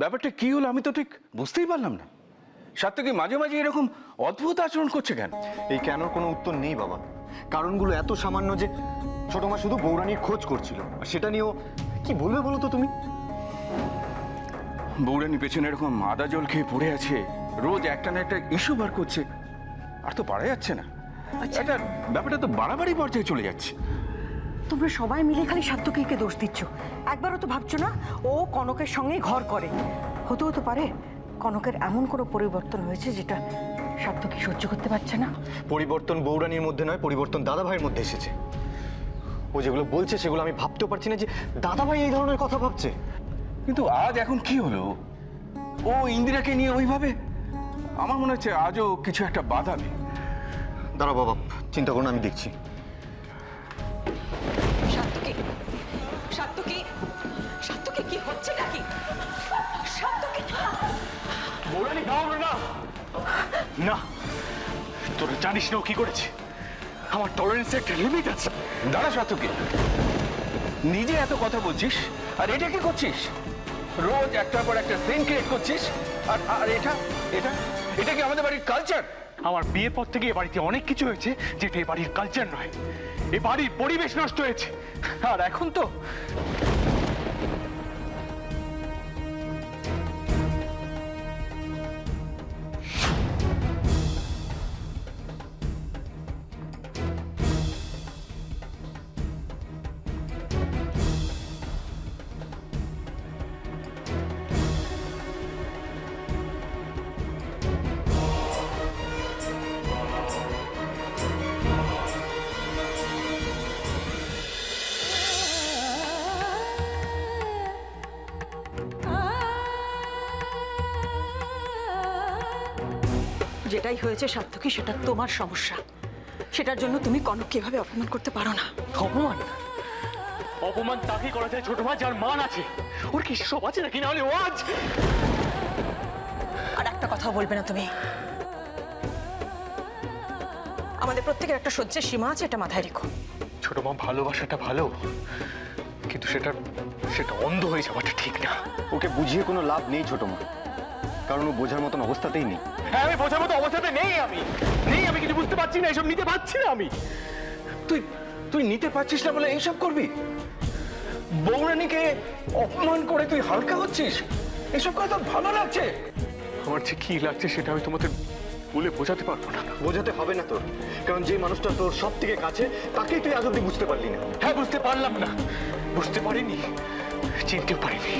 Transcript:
ব্যাপারটা কি হলো আমি তো ঠিক বুঝতেই পারলাম না। সাত্তকী মাঝে মাঝে এরকম অদ্ভুত আচরণ করছে কেন? এই কেনর কোনো উত্তর নেই বাবা। কারণগুলো এত সামান্য যে ছোট মা শুধু বৌরানির খোঁজ করছিল, আর সেটা নিয়েও কি বলবে বলো তো তুমি? বৌরানি পেছনে এরকম আদা জল খেয়ে পড়ে আছে, রোজ একটা না একটা ইস্যু বার করছে, আর তো পারা যাচ্ছে না। এটা ব্যাপারটা তো বাড়াবাড়ি পর্যায়ে চলে যাচ্ছে। তোমরা সবাই মিলে খালি সাত্তকীকে দোষ দিচ্ছ, একবারও তো ভাবছো না ও কনকের সঙ্গে ঘর করে। হতে হতে পারে কনকের এমন কোনো পরিবর্তন হয়েছে যেটা সাত্তকী সহ্য করতে পারছে না। পরিবর্তন বৌরানির মধ্যে নয়, পরিবর্তন দাদা ভাইয়ের মধ্যে এসেছে। ও যেগুলো বলছে সেগুলো আমি ভাবতেও পারছি না যে দাদা ভাই এই ধরনের কথা ভাবছে। কিন্তু আজ এখন কি হলো? ও ইন্দিরাকে নিয়ে ওইভাবে, আমার মনে হচ্ছে আজও কিছু একটা বাঁধাবে। দাঁড়া বাবা, চিন্তা করুন, আমি দেখছি। সাত্তকী, সাত্তকী, সাত্তকী, কি হচ্ছে নাকি? সাত্তকী, বৌরানি দাঁড়াও না। না, তোরা জানিস না ও কি করেছে। আমার টলারেন্সের একটা লিমিট আছে। দাঁড়া সাত্তকী, নিজে এত কথা বলছিস আর এটা কি করছিস? রোজ একটার পর একটা সিন ক্রিয়েট করছিস, আর আর এটা এটা এটা কি আমাদের বাড়ির কালচার? আমার বিয়ের পর থেকে এ বাড়িতে অনেক কিছু হয়েছে যেটা এ বাড়ির কালচার নয়। এ বাড়ির পরিবেশ নষ্ট হয়েছে, আর এখন তো যেটাই হয়েছে সাত্তকী, সেটা তোমার সমস্যা। সেটার জন্য তুমি কনককে এভাবে অপমান করতে পারো না। অপমান, অপমান তাকে করা যায় ছোট মা যার মান আছে। ওর কি সব আছে নাকি? না হলে ও আজ আর একটা কথা বলবে না তুমি। আমাদের প্রত্যেকের একটা সহ্যের সীমা আছে, এটা মাথায় রেখো। ছোট মা, ভালোবাসাটা ভালো, কিন্তু সেটা অন্ধ হয়ে যাওয়াটা ঠিক না। ওকে বুঝিয়ে কোনো লাভ নেই ছোট মা, কারণ ও বোঝার মতন অবস্থাতেই নেই। হ্যাঁ, আমি বোঝার মতো অবস্থাতে নেই। আমি কিছু বুঝতে পারছি না, এসব নিতে পারছি না আমি। তুই তুই নিতে পারছিস না বলে এইসব করবি? বৌরানীকে অপমান করে তুই হালকা হচ্ছিস? এসব কথা তোর ভালো লাগছে? আমার যে কি লাগছে সেটা আমি তোমাদের বলে বোঝাতে পারবো না। বোঝাতে হবে না তোর, কারণ যে মানুষটা তোর সব থেকে কাছে তাকেই তুই আজ অব্দি বুঝতে পারলি না। হ্যাঁ, বুঝতে পারলাম না, বুঝতে পারিনি, চিনতেও পারিনি।